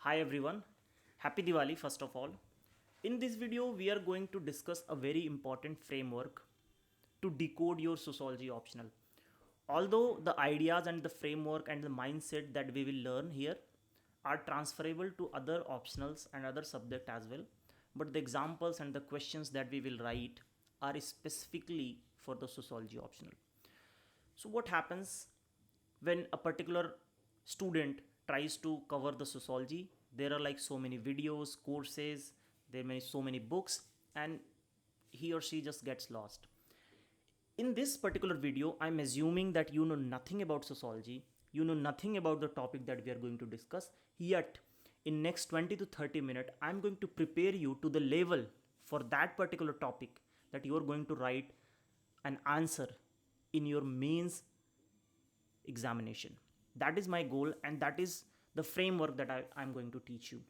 Hi everyone, happy Diwali first of all. In this video, we are going to discuss a very important framework to decode your sociology optional. Although the ideas and the framework and the mindset that we will learn here are transferable to other optionals and other subject as well, but the examples and the questions that we will write are specifically for the sociology optional. So, what happens when a particular student tries to cover the sociology? There are like so many videos, courses, there may so many books, and he or she just gets lost. In this particular video, I'm assuming that you know nothing about sociology, you know nothing about the topic that we are going to discuss. Yet, in next 20 to 30 minutes, I'm going to prepare you to the level for that particular topic that you are going to write an answer in your mains examination. That is my goal, and that is the framework that I'm going to teach you.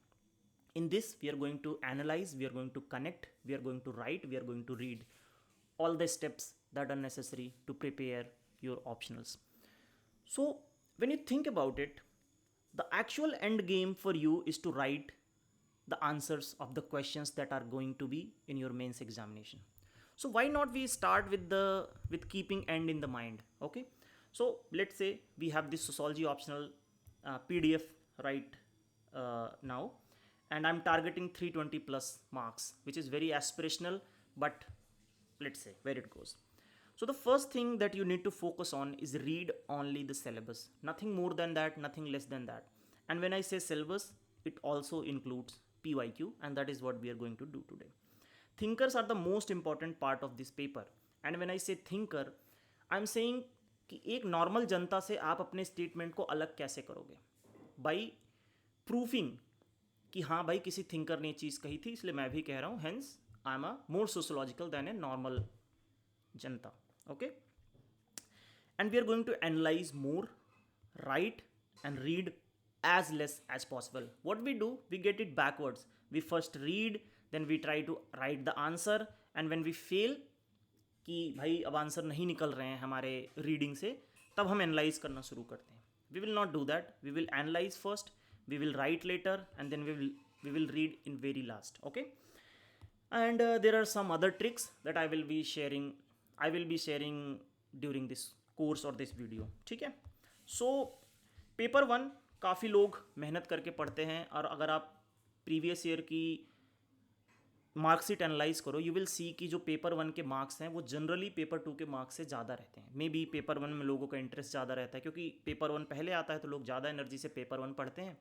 In this, we are going to analyze, we are going to connect, we are going to write, we are going to read all the steps that are necessary to prepare your optionals. So, when you think about it, the actual end game for you is to write the answers of the questions that are going to be in your mains examination. So why not we start with keeping end in the mind? Okay, so let's say we have this sociology optional PDF right now, and I'm targeting 320 plus marks, which is very aspirational, but let's say where it goes. So the first thing that you need to focus on is read only the syllabus, nothing more than that, nothing less than that. And when I say syllabus, it also includes PYQ, and that is what we are going to do today. Thinkers are the most important part of this paper, and when I say thinker, I am saying कि एक normal जनता से आप अपने statement को अलग कैसे करोगे, by proofing कि हाँ भाई किसी थिंकर ने चीज़ कही थी इसलिए मैं भी कह रहा हूँ, hence I am a more sociological than a normal जनता. Okay, and we are going to analyze more, write and read as less as possible. What we do, we get it backwards. We first read, then we try to write the answer, and when we fail कि भाई अब answer नहीं निकल रहे हैं हमारे reading से, तब हम एनालाइज करना शुरू करते हैं. We will not do that. We will analyse first, we will write later, and then we will read in very last. Okay, and there are some other tricks that I will be sharing during this course or this video. ठीक है. So paper one काफ़ी लोग मेहनत करके पढ़ते हैं, और अगर आप प्रीवियस ईयर की मार्कशीट एनालाइज करो, यू विल सी कि जो पेपर वन के मार्क्स हैं वो जनरली पेपर टू के मार्क्स से ज़्यादा रहते हैं. मे बी पेपर वन में लोगों का इंटरेस्ट ज़्यादा रहता है क्योंकि पेपर वन पहले आता है तो लोग ज़्यादा एनर्जी से पेपर वन पढ़ते हैं,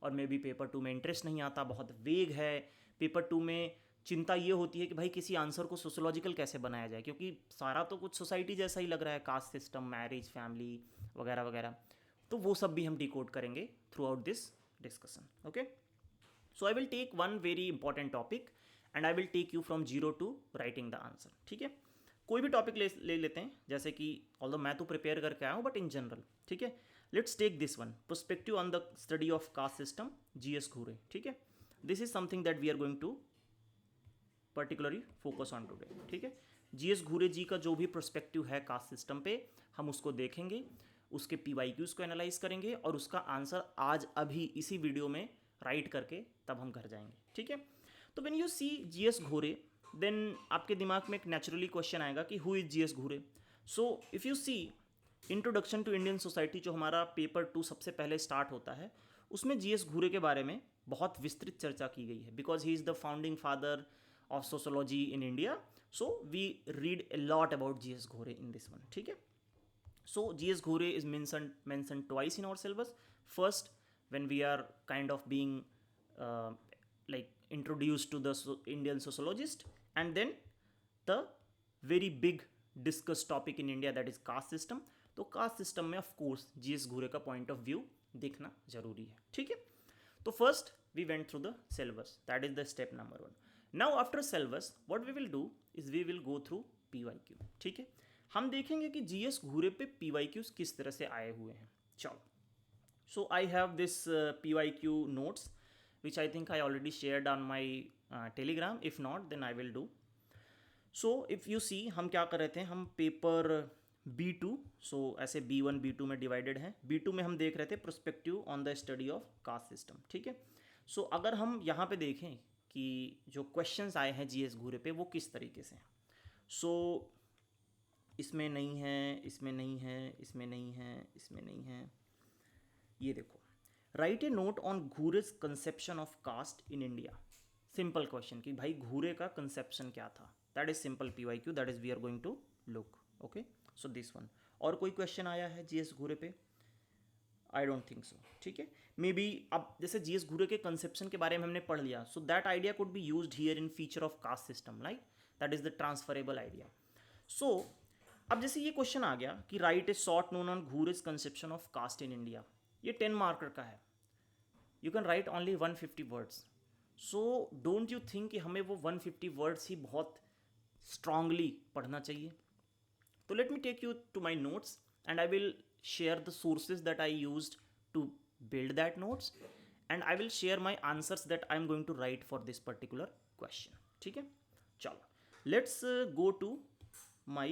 और मे बी पेपर टू में इंटरेस्ट नहीं आता, बहुत वेग है. पेपर टू में चिंता ये होती है कि भाई किसी आंसर को सोशोलॉजिकल कैसे बनाया जाए, क्योंकि सारा तो कुछ सोसाइटी जैसा ही लग रहा है, कास्ट सिस्टम, मैरिज, फैमिली वगैरह वगैरह. तो वो सब भी हम डिकोड करेंगे throughout this discussion. Okay, so I will take one very important topic and I will take you from zero to writing the answer. ठीक है, कोई भी टॉपिक ले लेते हैं, जैसे कि ऑल्दो मैं तो प्रिपेयर करके आया हूँ, बट इन जनरल. ठीक है, let's take this one, perspective on the study of caste system, GS Ghurye. ठीक है, this is something that we are going to particularly focus on today. ठीक है, GS घूरे जी का जो भी पर्सपेक्टिव है कास्ट सिस्टम पे, हम उसको देखेंगे, उसके PYQs को एनालाइज करेंगे, और उसका आंसर आज अभी इसी वीडियो में राइट करके तब हम घर जाएंगे. ठीक है, तो व्हेन यू सी GS घूरे, देन आपके दिमाग में एक नेचुरली क्वेश्चन आएगा कि who is GS Ghurye. So if you see introduction to Indian society, जो हमारा पेपर टू सबसे पहले स्टार्ट होता है, उसमें GS घूरे के बारे में बहुत विस्तृत चर्चा की गई है, because he is the founding father of sociology in India. So we read a lot about GS Ghore in this one. ठीक है, so GS Ghore is mentioned twice in our syllabus. First, when we are kind of being uh, like introduced to the Indian sociologist, and then the very big discussed topic in India, that is caste system. तो caste system में of course GS घूरे का point of view देखना जरूरी है. ठीक है, तो first we went through the syllabus, that is the step number one. Now after syllabus what we will do is we will go through PYQ. ठीक है, हम देखेंगे कि GS घूरे पे PYQs किस तरह से आए हुए हैं. चलो, so I have this PYQ notes which I think I already shared on my Telegram. If not then I will do. So if you see, हम क्या कर रहे थे, हम पेपर B2, सो ऐसे B1 B2 में डिवाइडेड है. B2 में हम देख रहे थे prospective on the study of caste system. ठीक है, सो अगर हम यहाँ पे देखें कि जो क्वेश्चंस आए हैं जीएस घूरे पे वो किस तरीके से हैं, सो इसमें नहीं है, इसमें नहीं है, इसमें नहीं है, इसमें नहीं है। ये देखो, write a note on Ghurye's conception of caste in India. Simple question कि भाई घूरे का कंसेप्शन क्या था, that is simple PYQ, that is we are going to look. Okay, so this one. और कोई क्वेश्चन आया है जीएस घूरे पे? I don't think so. ठीक है, मे बी अब जैसे जीएस घूरे के कंसेप्शन के बारे में हमने पढ़ लिया, so that idea could be used here in feature of caste system, like that is the transferable idea. सो अब जैसे ये क्वेश्चन आ गया कि write a short note on Ghurye's conception of caste in India, ये 10 मार्कर का है, you can write only 150 words. So don't you think कि हमें वो 150 वर्ड्स ही बहुत स्ट्रांगली पढ़ना चाहिए? तो let me take you to my notes and I will share the sources that I used to build that notes, and I will share my answers that I'm going to write for this particular question. ठीक है, चलो let's go to my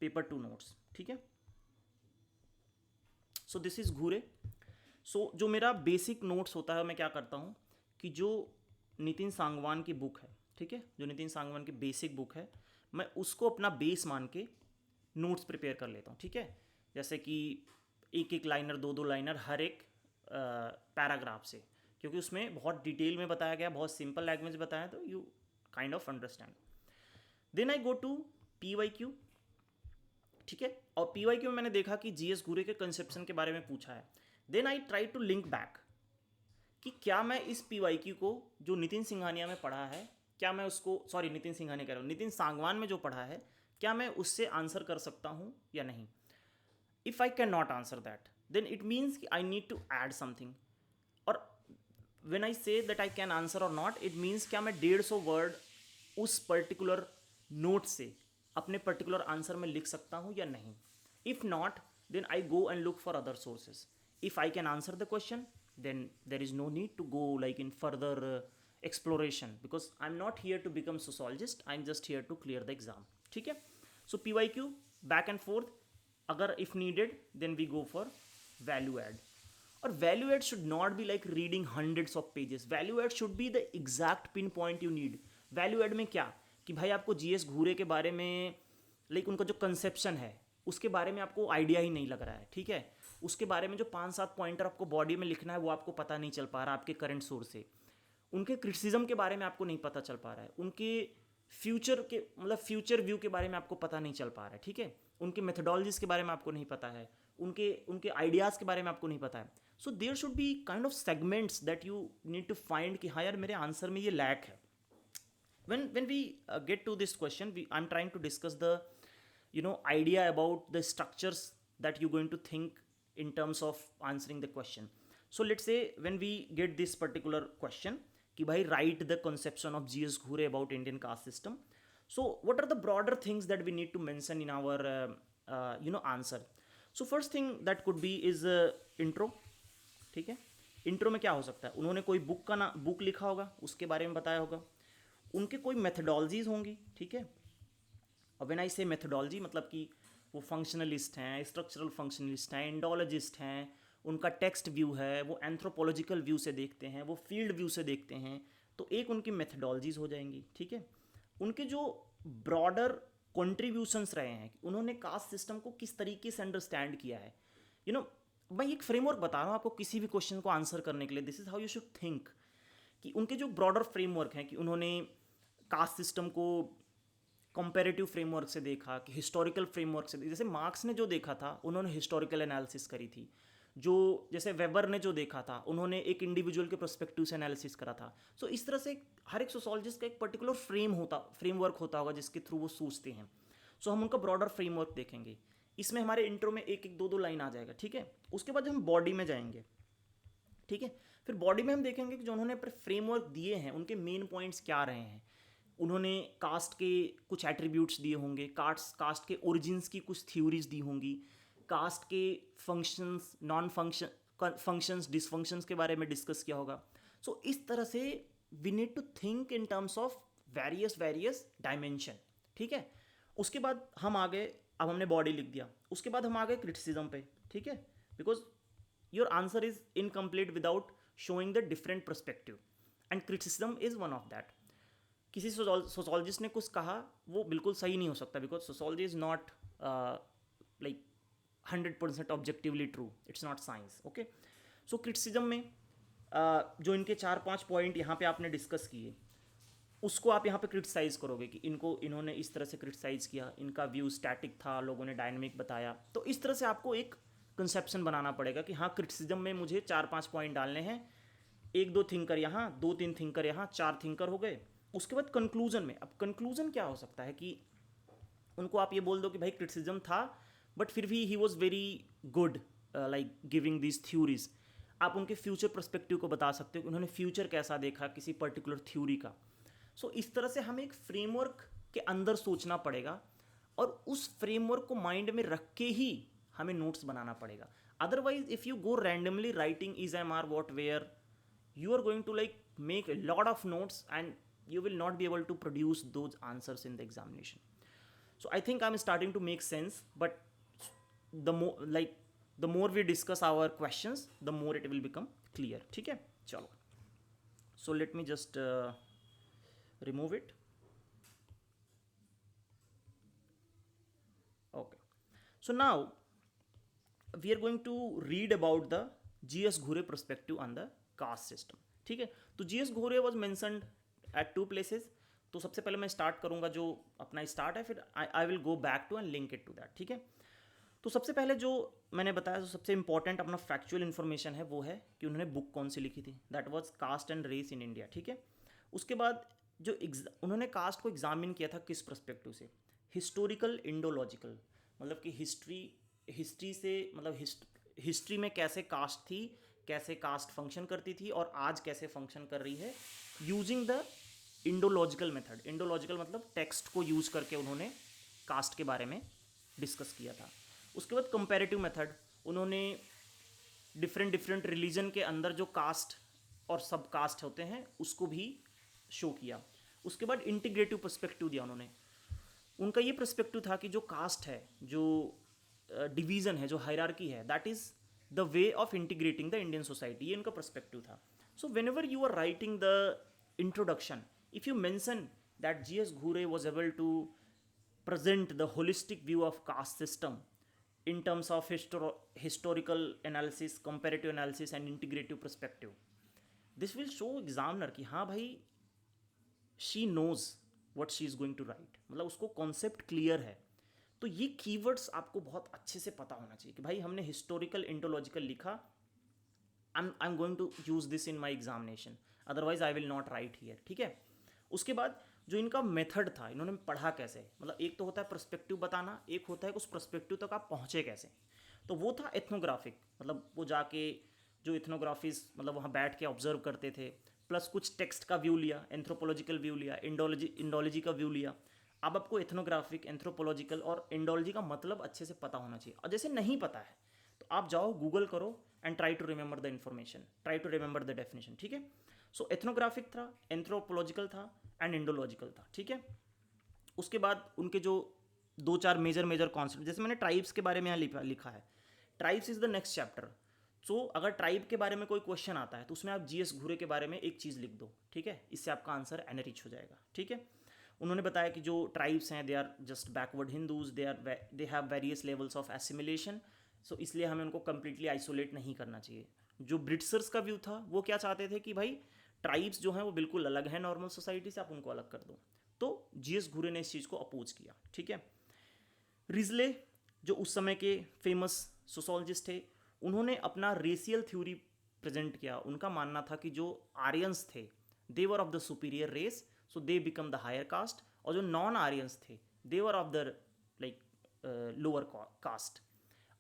paper 2 notes. ठीक है, so this is घूरे. so जो मेरा basic notes होता है मैं क्या करता हूँ कि जो नितिन सांगवान की बुक है, ठीक है, जो नितिन सांगवान की बेसिक बुक है, मैं उसको अपना बेस मान के नोट्स प्रिपेयर कर लेता हूँ। ठीक है, जैसे कि एक एक लाइनर, दो दो लाइनर हर एक पैराग्राफ से, क्योंकि उसमें बहुत डिटेल में बताया गया, बहुत सिंपल लैंग्वेज बताया, तो you kind of understand. Then I go to PYQ। ठीक है, और PYQ में मैंने देखा कि जीएस घूरे के कंसेप्शन के बारे में पूछा है। Then I try to link back कि क्या मैं इस PYQ को जो नितिन सिंघानिया में पढ़ा है, क्या मैं उसको, सॉरी नितिन सिंघानिया कह रहा हूँ, नितिन सांगवान में जो पढ़ा है, क्या मैं उससे आंसर कर सकता हूँ या नहीं। If I cannot answer that, then it means I need to add something. और when I say that I can answer or not, it means क्या मैं 150 वर्ड उस पर्टिकुलर नोट से अपने पर्टिकुलर आंसर में लिख सकता हूँ या नहीं। If not, then I go and look for other sources. If I can answer the question, then there is no need to go like in further exploration, because I'm not here to become sociologist, I'm just here to clear the exam. ठीक है, so PYQ back and forth, अगर if needed then we go for value add. और value add should not be like reading hundreds of pages, value add should be the exact pin point you need. Value add में क्या कि भाई आपको GS घूरे के बारे में, लाइक उनका जो कंसेप्शन है उसके बारे में आपको आइडिया ही नहीं लग रहा है। ठीक है, उसके बारे में जो 5-7 पॉइंटर आपको बॉडी में लिखना है वो आपको पता नहीं चल पा रहा आपके करंट सोर्स से, उनके क्रिटिसिज्म के बारे में आपको नहीं पता चल पा रहा है, उनके फ्यूचर के मतलब फ्यूचर व्यू के बारे में आपको पता नहीं चल पा रहा है। ठीक है, उनके मेथडोलॉजीज के बारे में आपको नहीं पता है, उनके उनके आइडियाज़ के बारे में आपको नहीं पता है। So there should be kind of segments that you need to find कि हाँ यार मेरे आंसर में ये लैक है। when we get to this question, I'm trying to discuss the idea about the structures that you're going to think in terms of answering the question. So let's say when we get this particular question कि भाई write the conception of GS Ghure about Indian caste system. So what are the broader things that we need to mention in our answer? So first thing that could be is intro. ठीक है, intro में क्या हो सकता है, उन्होंने कोई book लिखा होगा, उसके बारे में बताया होगा, उनके कोई मेथडोलॉजीज होंगी। ठीक है, और व्हेन आई से मेथडोलॉजी मतलब कि वो फंक्शनलिस्ट हैं, स्ट्रक्चरल फंक्शनलिस्ट हैं, इंडोलॉजिस्ट हैं, उनका टेक्स्ट व्यू है, वो एंथ्रोपोलॉजिकल व्यू से देखते हैं, वो फील्ड व्यू से देखते हैं, तो एक उनकी मेथडोलॉजीज हो जाएंगी। ठीक है, उनके जो ब्रॉडर कॉन्ट्रीब्यूशंस रहे हैं, उन्होंने कास्ट सिस्टम को किस तरीके से अंडरस्टैंड किया है, मैं एक फ्रेमवर्क बता रहा हूँ आपको किसी भी क्वेश्चन को आंसर करने के लिए, this is how you should think, कि उनके जो ब्रॉडर फ्रेमवर्क हैं कि उन्होंने कास्ट सिस्टम को कंपैरेटिव फ्रेमवर्क से देखा कि हिस्टोरिकल फ्रेमवर्क से, जैसे मार्क्स ने जो देखा था उन्होंने हिस्टोरिकल एनालिसिस करी थी, जो जैसे वेबर ने जो देखा था उन्होंने एक इंडिविजुअल के पर्सपेक्टिव से एनालिसिस करा था। सो इस तरह से हर एक सोशोलॉजिस्ट का एक पर्टिकुलर फ्रेमवर्क होता होगा जिसके थ्रू वो सोचते हैं। सो हम उनका ब्रॉडर फ्रेमवर्क देखेंगे, इसमें हमारे इंट्रो में एक एक दो दो लाइन आ जाएगा। ठीक है, उसके बाद हम बॉडी में जाएंगे। ठीक है, फिर बॉडी में हम देखेंगे कि जो उन्होंने फ्रेमवर्क दिए हैं उनके मेन पॉइंट्स क्या रहे हैं, उन्होंने कास्ट के कुछ एट्रीब्यूट्स दिए होंगे, कास्ट के ओरिजिन्स की कुछ थ्योरीज दी होंगी, कास्ट के फंक्शंस, नॉन फंक्शंस, डिसफंक्शंस के बारे में डिस्कस किया होगा। सो इस तरह से we need to think in terms of various dimension. ठीक है, उसके बाद हम आ गए, अब हमने बॉडी लिख दिया, उसके बाद हम आ गए क्रिटिसिज्म पे। ठीक है, because your answer is incomplete without showing the different perspective, and criticism is one of that. किसी सोशोलॉजिस्ट ने कुछ कहा वो बिल्कुल सही नहीं हो सकता, because sociology is not like 100% objectively true, it's not science. Okay, so criticism में जो इनके 4-5 पॉइंट यहाँ पे आपने डिस्कस किए, उसको आप यहाँ पे क्रिटिसाइज़ करोगे कि इन्होंने इस तरह से क्रिटिसाइज़ किया, इनका व्यू स्टैटिक था, लोगों ने डायनेमिक बताया. तो इस तरह से आपको एक कंसेप्शन बनाना पड़ेगा कि हाँ, क्रिटिसिज्म में मुझे 4-5 पॉइंट डालने हैं, 1-2 थिंकर यहाँ, 2-3 थिंकर यहाँ, 4 थिंकर हो गए. उसके बाद कंक्लूजन में, अब कंक्लूजन क्या हो सकता है कि उनको आप ये बोल दो कि भाई क्रिटिसिज्म था, बट फिर भी he was very good like giving this theories. आप उनके फ्यूचर पर्सपेक्टिव को बता सकते हो कि उन्होंने फ्यूचर कैसा देखा किसी पर्टिकुलर थ्योरी का. सो इस तरह से हमें एक फ्रेमवर्क के अंदर सोचना पड़ेगा, और उस फ्रेमवर्क को माइंड में रख के ही हमें नोट्स बनाना पड़ेगा. Otherwise if you go randomly writing is M R what where, you are going to like make a lot of notes and you will not be able to produce those answers in the examination. So I think I'm starting to make sense, but the more we discuss our questions, the more it will become clear. ठीक है, चलो. So let me just remove it. Okay, so now we are going to read about the G.S. Ghurye perspective on the caste system. ठीक है, तो GS घोरे was mentioned eight 2 places. तो सबसे पहले मैं स्टार्ट करूंगा जो अपना स्टार्ट है, फिर I will go back to and link it to that. ठीक है, तो सबसे पहले जो मैंने बताया, जो सबसे इंपॉर्टेंट अपना फैक्चुअल इन्फॉर्मेशन है वो है कि उन्होंने बुक कौन सी लिखी थी, that was caste and race in India. ठीक है, उसके बाद जो उन्होंने कास्ट को एग्जामिन किया था किस पर्सपेक्टिव से, हिस्टोरिकल इंडोलॉजिकल, मतलब कि हिस्ट्री से, मतलब हिस्ट्री में कैसे कास्ट थी, कैसे कास्ट फंक्शन करती थी और आज कैसे फंक्शन कर रही है, using the Indological method. Indological मतलब टेक्स्ट को यूज करके उन्होंने कास्ट के बारे में डिस्कस किया था. उसके बाद कंपैरेटिव मेथड, उन्होंने डिफरेंट रिलीजन के अंदर जो कास्ट और सब कास्ट होते हैं उसको भी शो किया. उसके बाद इंटीग्रेटिव पर्सपेक्टिव दिया उन्होंने. उनका ये पर्सपेक्टिव था कि जो कास्ट है, जो डिवीज़न है, जो हायरार्की है, that is the way of integrating the Indian society. ये उनका पर्सपेक्टिव था. So whenever you are writing the introduction, if you mention that GS Ghurye was able to present the holistic view of caste system in terms of historical analysis, comparative analysis and integrative perspective, this will show examiner कि हाँ भाई she knows what she is going to write, मतलब उसको concept clear है. तो ये keywords आपको बहुत अच्छे से पता होना चाहिए कि भाई हमने historical इंटोलॉजिकल लिखा, I'm going to use this in my examination, otherwise I will not write here. ठीक है, उसके बाद जो इनका मेथड था, इन्होंने पढ़ा कैसे, मतलब एक तो होता है पर्सपेक्टिव बताना, एक होता है उस पर्सपेक्टिव तक आप पहुँचे कैसे. तो वो था एथनोग्राफिक, मतलब वो जाके जो एथनोग्राफिस्ट मतलब वहाँ बैठ के ऑब्जर्व करते थे, प्लस कुछ टेक्स्ट का व्यू लिया, एंथ्रोपोलॉजिकल व्यू लिया, इंडोलॉजी का व्यू लिया. अब आपको एथनोग्राफिक, एंथ्रोपोलॉजिकल और इंडोलॉजी का मतलब अच्छे से पता होना चाहिए. और जैसे नहीं पता है तो आप जाओ गूगल करो and try to remember the information, try to remember the definition. ठीक है, सो एथनोग्राफिक था, एंथ्रोपोलॉजिकल था एंड इंडोलॉजिकल था. ठीक है, उसके बाद उनके जो 2-4 मेजर कॉन्सेप्ट, जैसे मैंने ट्राइब्स के बारे में यहाँ लिखा है, tribes is the next chapter. So अगर ट्राइब के बारे में कोई क्वेश्चन आता है तो उसमें आप जीएस घूरे के बारे में एक चीज़ लिख दो. ठीक है, इससे आपका आंसर एनरिच हो जाएगा. ठीक है, उन्होंने बताया कि जो ट्राइब्स हैं they are just backward Hindus, they have various levels of assimilation. So इसलिए हमें उनको कम्प्लीटली आइसोलेट नहीं करना चाहिए. जो ब्रिटिशर्स का व्यू था वो क्या चाहते थे कि भाई ट्राइब्स जो हैं वो बिल्कुल अलग हैं नॉर्मल सोसाइटी से, आप उनको अलग कर दो. तो जीएस घूरे ने इस चीज़ को अपोज किया. ठीक है, रिजले जो उस समय के फेमस सोशोलॉजिस्ट थे, उन्होंने अपना रेशियल थ्योरी प्रेजेंट किया. उनका मानना था कि जो आर्यंस थे they were of the superior race, so they become the higher caste, और जो नॉन आर्यंस थे they were of the like lower caste.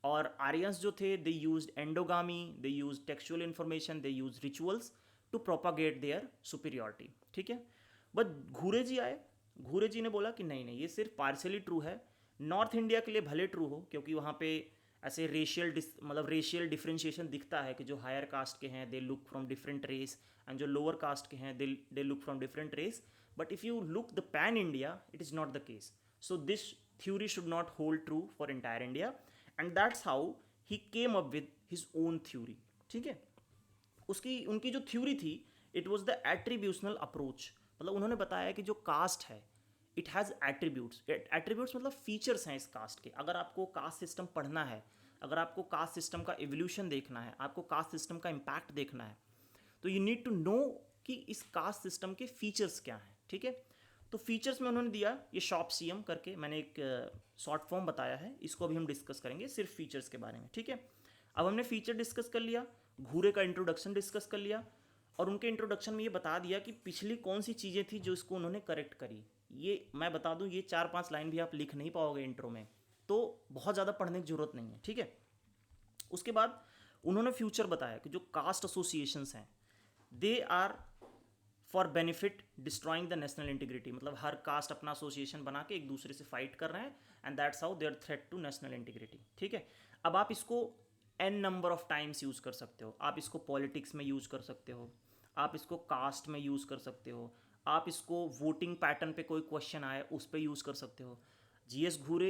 और आर्यंस जो थे they used endogamy, they used textual information, they used rituals to propagate their superiority. ठीक है, but घूरे जी आए, घूरे जी ने बोला कि नहीं ये सिर्फ पार्शियली ट्रू है. नॉर्थ इंडिया के लिए भले ट्रू हो, क्योंकि वहाँ पे ऐसे रेशियल डिफ्रेंशिएशन दिखता है कि जो हायर कास्ट के हैं they look from different race and जो लोअर कास्ट के हैं they look from different race. But if you look the pan India it is not the case. So this theory should not hold true for entire India, and that's how he came up with his own theory. ठीक है, उसकी उनकी जो theory थी, it was the attributional approach. मतलब उन्होंने बताया कि जो कास्ट है इट हैज़ एट्रीब्यूट्स। एट्रीब्यूट्स मतलब फीचर्स हैं इस कास्ट के। अगर आपको कास्ट सिस्टम पढ़ना है, अगर आपको कास्ट सिस्टम का एवोल्यूशन देखना है, आपको कास्ट सिस्टम का इम्पैक्ट देखना है, तो यू नीड टू नो कि इस कास्ट सिस्टम के फीचर्स क्या हैं। ठीक है, तो फीचर्स में उन्होंने दिया ये शॉप सीएम करके, मैंने एक शॉर्ट फॉर्म बताया है, इसको अभी हम डिस्कस करेंगे सिर्फ फीचर्स के बारे में। ठीक है, अब हमने फीचर डिस्कस कर लिया, घूरे का इंट्रोडक्शन डिस्कस कर लिया, और उनके इंट्रोडक्शन में ये बता दिया कि पिछली कौन सी चीज़ें थी जो इसको उन्होंने करेक्ट करी। ये मैं बता दूं, ये 4-5 लाइन भी आप लिख नहीं पाओगे इंट्रो में, तो बहुत ज़्यादा पढ़ने की ज़रूरत नहीं है। ठीक है, उसके बाद उन्होंने फ्यूचर बताया कि जो कास्ट एसोसिएशंस हैं they are for benefit destroying the national integrity. मतलब हर कास्ट अपना एसोसिएशन बना के एक दूसरे से फाइट कर रहे हैं, and that's how they are threat to national integrity. ठीक है, अब आप इसको an number of times use कर सकते हो। आप इसको पॉलिटिक्स में यूज़ कर सकते हो, आप इसको कास्ट में यूज़ कर सकते हो, आप इसको वोटिंग पैटर्न पे कोई क्वेश्चन आए उस पर यूज़ कर सकते हो। जीएस घूरे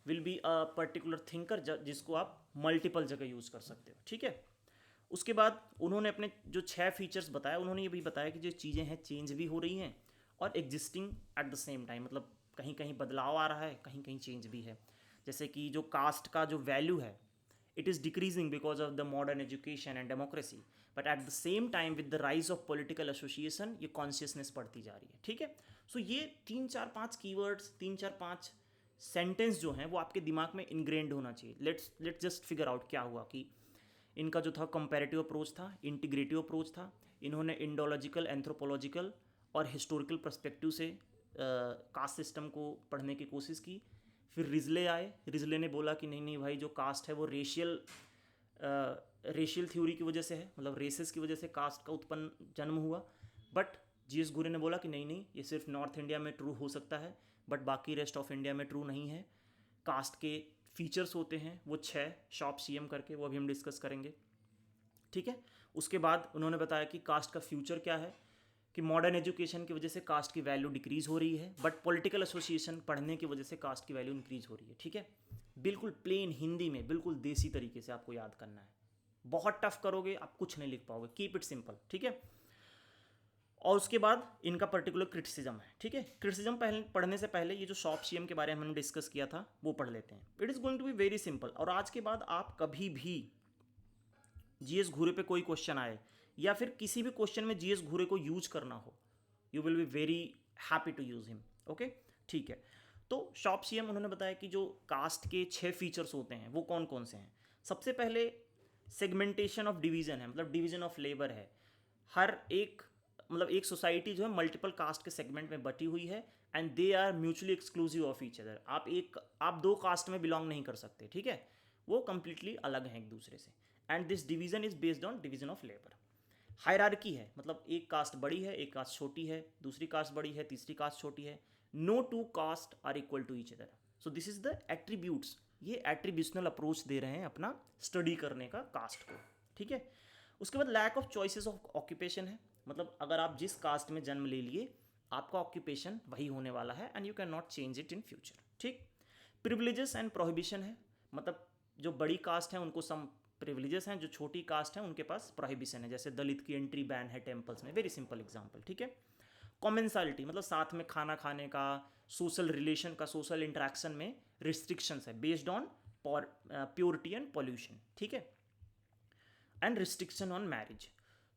will be a particular thinker जिसको आप मल्टीपल जगह यूज़ कर सकते हो। ठीक है, उसके बाद उन्होंने अपने जो 6 फीचर्स बताया, उन्होंने ये भी बताया कि जो चीज़ें हैं चेंज भी हो रही हैं और existing at the same time. मतलब कहीं कहीं बदलाव आ रहा है, कहीं कहीं चेंज भी है। जैसे कि जो कास्ट का जो वैल्यू है it is decreasing because of the modern education and democracy, but at the same time with the rise of political association ये कॉन्शियसनेस बढ़ती जा रही है। ठीक है, सो ये 3-4-5 कीवर्ड्स, 3-4-5 सेंटेंस जो हैं वो आपके दिमाग में इनग्रेंड होना चाहिए। लेट्स जस्ट फिगर आउट क्या हुआ कि इनका जो था कंपैरेटिव अप्रोच था, इंटीग्रेटिव अप्रोच था, इन्होंने इंडोलॉजिकल, एंथ्रोपोलॉजिकल और हिस्टोरिकल पर्सपेक्टिव से कास्ट सिस्टम को पढ़ने की कोशिश की। फिर रिजले आए, रिजले ने बोला कि नहीं नहीं भाई, जो कास्ट है वो रेशियल थ्योरी की वजह से है, मतलब रेसेस की वजह से कास्ट का उत्पन्न जन्म हुआ। बट जीएस घुरे ने बोला कि नहीं नहीं, ये सिर्फ नॉर्थ इंडिया में ट्रू हो सकता है, बट बाकी रेस्ट ऑफ इंडिया में ट्रू नहीं है। कास्ट के फीचर्स होते हैं वो 6 शॉप सीएम करके, वो अभी हम डिस्कस करेंगे। ठीक है, उसके बाद उन्होंने बताया कि कास्ट का फ्यूचर क्या है, कि मॉडर्न एजुकेशन की वजह से कास्ट की वैल्यू डिक्रीज़ हो रही है, बट पॉलिटिकल एसोसिएशन पढ़ने की वजह से कास्ट की वैल्यू इंक्रीज़ हो रही है। ठीक है, बिल्कुल प्लेन हिंदी में, बिल्कुल देसी तरीके से आपको याद करना है। बहुत टफ करोगे आप कुछ नहीं लिख पाओगे, कीप इट सिंपल। ठीक है, और उसके बाद इनका पर्टिकुलर क्रिटिसिज्म है। ठीक है, क्रिटिसिज्म पहले पढ़ने से पहले ये जो शॉप सीएम के बारे में हमने डिस्कस किया था वो पढ़ लेते हैं। It is going to be very simple. और आज के बाद आप कभी भी जीएस घूरे पे कोई क्वेश्चन आए या फिर किसी भी क्वेश्चन में जीएस घूरे को यूज करना हो, you will be very happy to use him. Okay, ठीक है, तो शॉप सीएम उन्होंने बताया कि जो कास्ट के 6 फीचर्स होते हैं वो कौन कौन से हैं। सबसे पहले सेगमेंटेशन ऑफ डिवीजन है, मतलब डिवीजन ऑफ लेबर है। हर एक मतलब एक सोसाइटी जो है मल्टीपल कास्ट के सेगमेंट में बटी हुई है, and they are mutually exclusive of each other. आप 2 कास्ट में बिलोंग नहीं कर सकते। ठीक है, वो कंप्लीटली अलग हैं एक दूसरे से, and this division is based on division of labour. Hierarchy है, मतलब एक कास्ट बड़ी है, एक कास्ट छोटी है, दूसरी कास्ट बड़ी है, तीसरी कास्ट छोटी है। No two caste are equal to each other. So this is the attributes. ये एट्रीब्यूशनल अप्रोच दे रहे हैं अपना स्टडी करने का कास्ट को। ठीक है, उसके बाद lack of choices of occupation है, मतलब अगर आप जिस कास्ट में जन्म ले लिए आपका ऑक्यूपेशन वही होने वाला है, and you can not change it in future. ठीक, प्रिविलेजेस एंड प्रोहिबिशन है, मतलब जो बड़ी कास्ट है उनको सम प्रिविलेजेस हैं, जो छोटी कास्ट है उनके पास प्रोहिबिशन है। जैसे दलित की एंट्री बैन है टेम्पल्स में, वेरी सिंपल एग्जाम्पल। ठीक है, कॉमेंसालिटी मतलब साथ में खाना खाने का, सोशल रिलेशन का, सोशल इंटरेक्शन में रिस्ट्रिक्शंस है based on purity and pollution. ठीक है, एंड रिस्ट्रिक्शन ऑन मैरिज।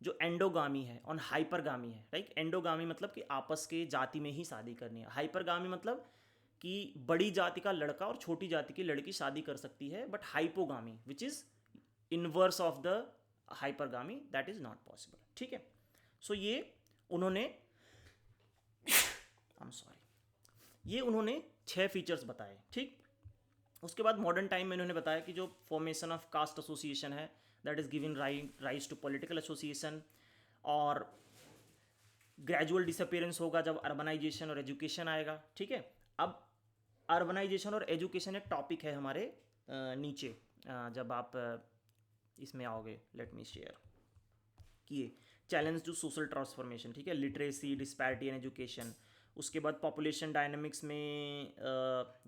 जो एंडोगामी है ऑन हाइपरगामी है। राइट, एंडोगामी मतलब कि आपस के जाति में ही शादी करनी है। हाइपरगामी मतलब कि बड़ी जाति का लड़का और छोटी जाति की लड़की शादी कर सकती है, but hypogamy which is inverse of the hypergamy, that is not possible. ठीक है, सो ये उन्होंने आई एम सॉरी, ये उन्होंने 6 फीचर्स बताए। ठीक, उसके बाद मॉडर्न टाइम में उन्होंने बताया कि जो फॉर्मेशन ऑफ कास्ट एसोसिएशन है that is giving rise to political association, और ग्रेजुअल डिसअपियरेंस होगा जब अर्बनाइजेशन और एजुकेशन आएगा। ठीक है, अब अर्बनाइजेशन और एजुकेशन एक टॉपिक है हमारे नीचे, जब आप इसमें आओगे, लेट मी शेयर किए चैलेंज टू सोशल ट्रांसफॉर्मेशन। ठीक है, लिटरेसी, डिस्पैरिटी इन एजुकेशन। उसके बाद पॉपुलेशन डायनेमिक्स में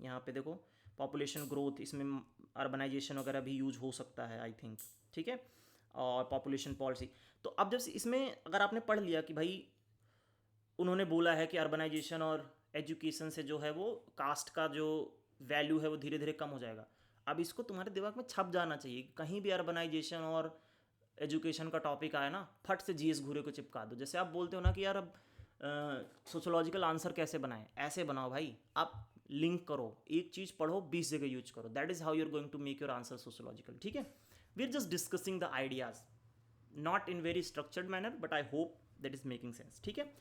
यहाँ पे देखो पॉपुलेशन ग्रोथ, इसमें अर्बनाइजेशन वगैरह भी यूज हो सकता है आई थिंक। ठीक है, और पॉपुलेशन पॉलिसी। तो अब जब इसमें अगर आपने पढ़ लिया कि भाई उन्होंने बोला है कि अर्बनाइजेशन और एजुकेशन से जो है वो कास्ट का जो वैल्यू है वो धीरे धीरे कम हो जाएगा। अब इसको तुम्हारे दिमाग में छप जाना चाहिए, कहीं भी अर्बनाइजेशन और एजुकेशन का टॉपिक आया ना, फट से जीएस घूरे को चिपका दो। जैसे आप बोलते हो ना कि यार अब सोशोलॉजिकल आंसर कैसे बनाएं, ऐसे बनाओ भाई, आप लिंक करो, एक चीज़ पढ़ो 20 जगह यूज करो, that is how you are going to make your answer sociological. ठीक है, we are just discussing the ideas, not in very structured manner, but I hope that is making sense. ठीक है,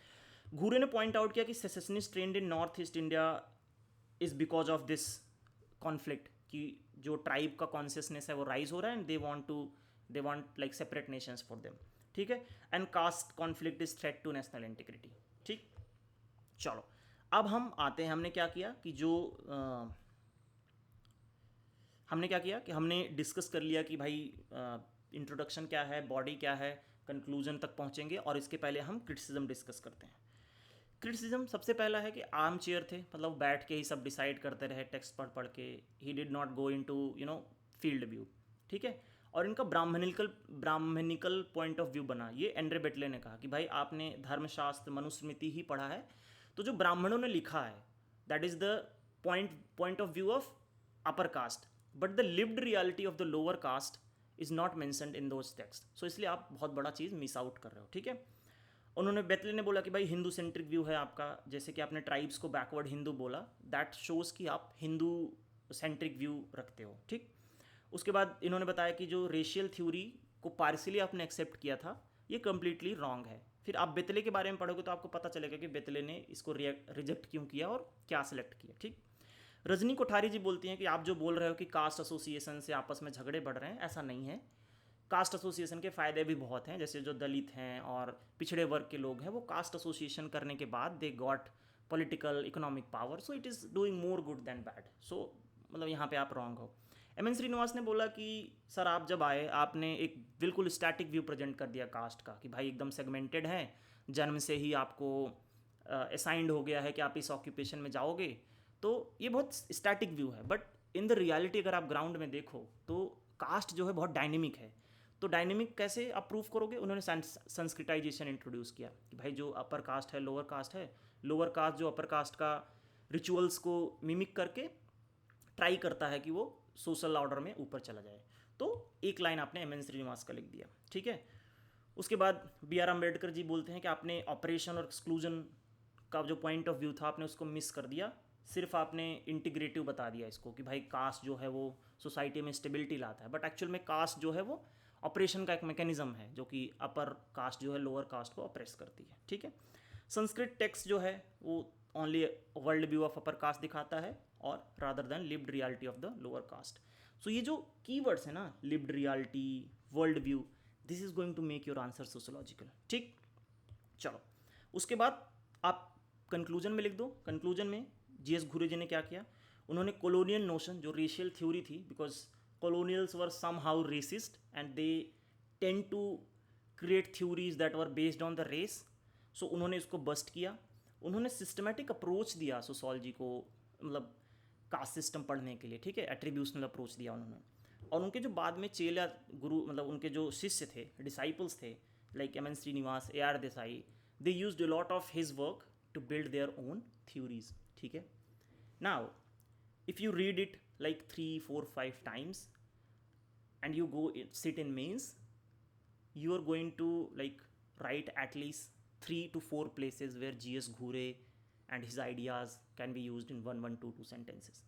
घूरे ने पॉइंट आउट किया कि secessionist trend in North East India is because of this conflict, कि जो tribe का consciousness है वो राइज हो रहा है and they want like separate nations for them. ठीक है, and caste conflict is threat to national integrity. ठीक, चलो अब हम आते हैं, हमने क्या किया कि हमने डिस्कस कर लिया कि भाई इंट्रोडक्शन क्या है, बॉडी क्या है, कंक्लूजन तक पहुंचेंगे, और इसके पहले हम क्रिटिसिज्म डिस्कस करते हैं। क्रिटिसिज्म सबसे पहला है कि आर्म चेयर थे, मतलब बैठ के ही सब डिसाइड करते रहे टेक्स्ट पढ़ पढ़ के, he did not go into field view. ठीक है, और इनका ब्राह्मणिकल पॉइंट ऑफ व्यू बना। ये एंड्रे बेटले ने कहा कि भाई आपने धर्मशास्त्र मनुस्मृति ही पढ़ा है, तो जो ब्राह्मणों ने लिखा है that is the point of view of upper caste, but the lived reality of the lower caste is not mentioned in those text. So इसलिए आप बहुत बड़ा चीज़ मिस आउट कर रहे हो। ठीक है, उन्होंने बेतले ने बोला कि भाई हिंदू सेंट्रिक व्यू है आपका, जैसे कि आपने ट्राइब्स को बैकवर्ड हिंदू बोला, दैट शोज़ कि आप हिंदू सेंट्रिक व्यू रखते हो। ठीक, उसके बाद इन्होंने बताया कि जो रेशियल थ्योरी को पार्सियली आपने एक्सेप्ट किया था, ये कम्प्लीटली रॉन्ग है। फिर आप बेतले के बारे में पढ़ोगे तो आपको पता चलेगा कि बेतले ने इसको रिजेक्ट क्यों किया और क्या सेलेक्ट किया। ठीक, रजनी कोठारी जी बोलती हैं कि आप जो बोल रहे हो कि कास्ट एसोसिएशन से आपस में झगड़े बढ़ रहे हैं, ऐसा नहीं है। कास्ट एसोसिएशन के फ़ायदे भी बहुत हैं, जैसे जो दलित हैं और पिछड़े वर्ग के लोग हैं, वो कास्ट एसोसिएशन करने के बाद they got political economic power, so it is doing more good than bad. So मतलब यहाँ पे आप रॉन्ग हो। एम एन श्रीनिवास ने बोला कि सर आप जब आए आपने एक बिल्कुल स्टैटिक व्यू प्रेजेंट कर दिया कास्ट का, कि भाई एकदम सेगमेंटेड है, जन्म से ही आपको असाइंड हो गया है कि आप इस ऑक्यूपेशन में जाओगे, तो ये बहुत स्टैटिक व्यू है। बट इन द रियलिटी अगर आप ग्राउंड में देखो तो कास्ट जो है बहुत डायनेमिक है। तो डायनेमिक कैसे आप प्रूव करोगे? उन्होंने संस्कृताइजेशन इंट्रोड्यूस किया कि भाई जो अपर कास्ट है, लोअर कास्ट है, लोअर कास्ट जो अपर कास्ट का रिचुअल्स को मिमिक करके ट्राई करता है कि वो सोशल ऑर्डर में ऊपर चला जाए। तो एक लाइन आपने एम एन श्रीनिवास का लिख दिया। ठीक है, उसके बाद बी आर अम्बेडकर जी बोलते हैं कि आपने ऑपरेशन और एक्सक्लूजन का जो पॉइंट ऑफ व्यू था आपने उसको मिस कर दिया, सिर्फ आपने इंटीग्रेटिव बता दिया इसको कि भाई कास्ट जो है वो सोसाइटी में स्टेबिलिटी लाता है, बट एक्चुअल में कास्ट जो है वो ऑपरेशन का एक मैकेनिज्म है जो कि अपर कास्ट जो है लोअर कास्ट को ऑपरेस करती है। ठीक है, संस्कृत टेक्स्ट जो है वो only world view of upper caste दिखाता है और rather than lived reality of the lower caste. So ये जो कीवर्ड्स है ना, lived reality, world view, this is going to make your answer sociological. ठीक, चलो उसके बाद आप कंक्लूजन में लिख दो। कंक्लूजन में जीएस घुरे जी ने क्या किया, उन्होंने कॉलोनियल नोशन जो रेशियल थ्योरी थी, because colonials were somehow racist and they tend to create theories that were based on the race, so उन्होंने इसको बस्ट किया। उन्होंने सिस्टमेटिक अप्रोच दिया सोशोलॉजी को, मतलब कास्ट सिस्टम पढ़ने के लिए। ठीक है, एट्रीब्यूशनल अप्रोच दिया उन्होंने। और उनके जो बाद में चेला गुरु, मतलब उनके जो शिष्य थे, डिसाइपल्स थे, like M N Srinivas, A R Desai, they used a lot of his work to build their own theories. ठीक है, now if you read it like 3 4 5 times and you go sit in mains, you are going to like write at least 3 to 4 places where GS Ghure and his ideas can be used in 1 1 2 2 sentences.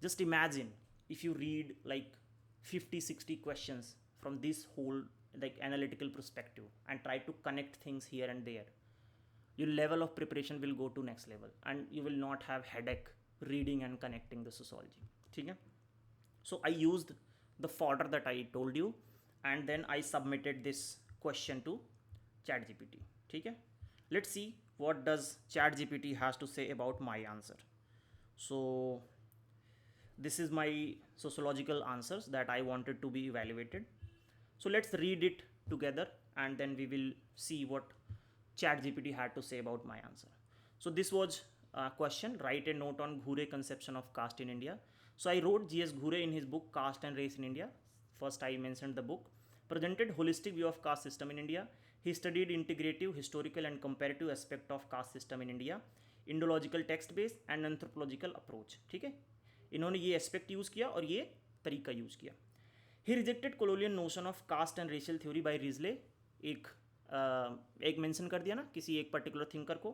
Just imagine if you read like 50 60 questions from this whole like analytical perspective and try to connect things here and there, your level of preparation will go to next level and you will not have headache reading and connecting the sociology. ठीक है, so I used the fodder that I told you and then I submitted this question to ChatGPT. ठीक है, let's see what does ChatGPT has to say about my answer. So this is my sociological answers that I wanted to be evaluated. So let's read it together and then we will see what ChatGPT had to say about my answer. So this was question, write a note on Ghure conception of caste in India. So I wrote GS Ghure in his book Caste and Race in India. First I mentioned the book, presented holistic view of caste system in India. He studied integrative, historical and comparative aspect of caste system in India, Indological text base and anthropological approach. ठीक है, इन्होंने ये aspect use किया और ये तरीका use किया. He rejected colonial notion of caste and racial theory by Risley. एक मेंशन कर दिया ना किसी एक पर्टिकुलर थिंकर को.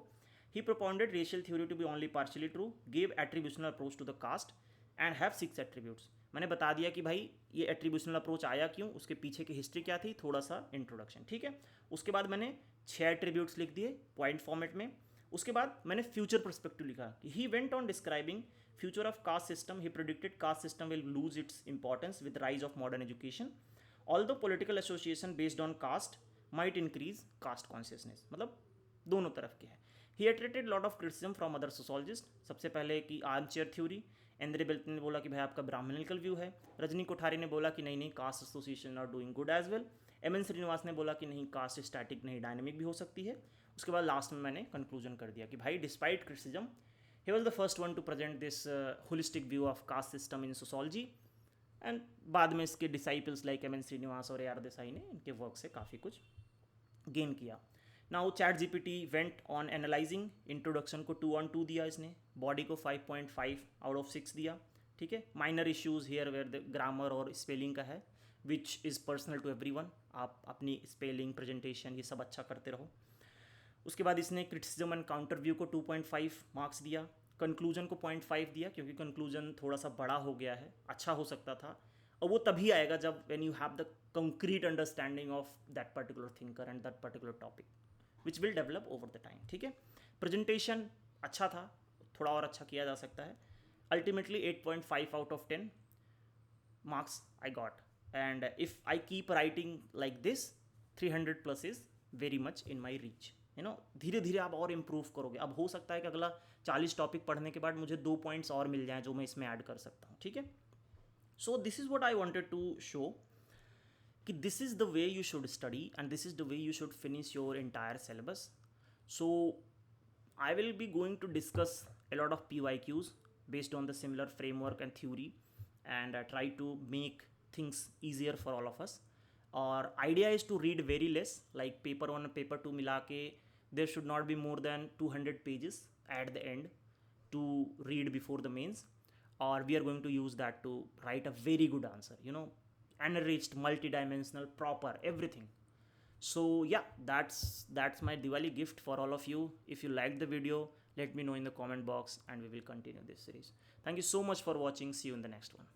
He propounded racial theory to be only partially true, gave attributional approach to the caste and have 6 attributes. मैंने बता दिया कि भाई ये एट्रीब्यूशनल अप्रोच आया क्यों, उसके पीछे की हिस्ट्री क्या थी, थोड़ा सा इंट्रोडक्शन. ठीक है, उसके बाद मैंने 6 एट्रीब्यूट्स लिख दिए पॉइंट फॉर्मेट में. उसके बाद मैंने फ्यूचर परस्पेक्टिव लिखा कि he went on describing future of caste system. He predicted caste system will lose its importance with rise of modern education. Although political association based on caste might increase caste consciousness. मतलब दोनों तरफ के है. He attracted lot of criticism from other sociologist. सबसे पहले कि armchair theory. Indra belt ने बोला कि भाई आपका ब्राह्मणिकल व्यू है. रजनी कोठारी ने बोला कि नहीं caste association are doing good as well. M N Srinivas ने बोला कि नहीं कास्ट स्टैटिक नहीं डायनेमिक भी हो सकती है. उसके बाद लास्ट में मैंने कंक्लूजन कर दिया कि भाई despite criticism he was the first one to present this holistic view of caste system in sociology. And बाद में इसके disciples like M N Srinivas और ए आर देसाई ने इनके वर्क से काफ़ी कुछ गेन किया. Now chat GPT went on analysing. Introduction को 2/2 दिया इसने, बॉडी को 5.5 आउट ऑफ 6 दिया. ठीक है, minor issues here were the grammar और स्पेलिंग का है which is personal to everyone. आप अपनी स्पेलिंग प्रेजेंटेशन ये सब अच्छा करते रहो. उसके बाद इसने क्रिटिसिज्म एंड काउंटर व्यू को 2.5 मार्क्स दिया. कंक्लूजन को 0.5 दिया क्योंकि कंक्लूजन थोड़ा सा बड़ा हो गया है, अच्छा हो सकता था. और वो तभी आएगा जब when you have the concrete understanding of that particular thinker and that particular topic which will develop over the time. ठीक है, प्रेजेंटेशन अच्छा था, थोड़ा और अच्छा किया जा सकता है. Ultimately 8.5 out of 10 marks I got, and if I keep writing like this 300 plus is very much in my reach. धीरे धीरे आप और इम्प्रूव करोगे. अब हो सकता है कि अगला 40 टॉपिक पढ़ने के बाद मुझे 2 पॉइंट्स और मिल जाएं जो मैं इसमें ऐड कर सकता हूँ. ठीक है, so this is what I wanted to show कि this is the way you should study and this is the way you should finish your entire syllabus. So I will be going to discuss a lot of PYQs based on the similar framework and theory, and try to make things easier for all of us. Our idea is to read very less, like paper 1 and paper 2 मिला के there should not be more than 200 pages at the end to read before the mains, or we are going to use that to write a very good answer, enriched, multidimensional, proper, everything. So yeah, that's my Diwali gift for all of you. If you liked the video, let me know in the comment box and we will continue this series. Thank you so much for watching. See you in the next one.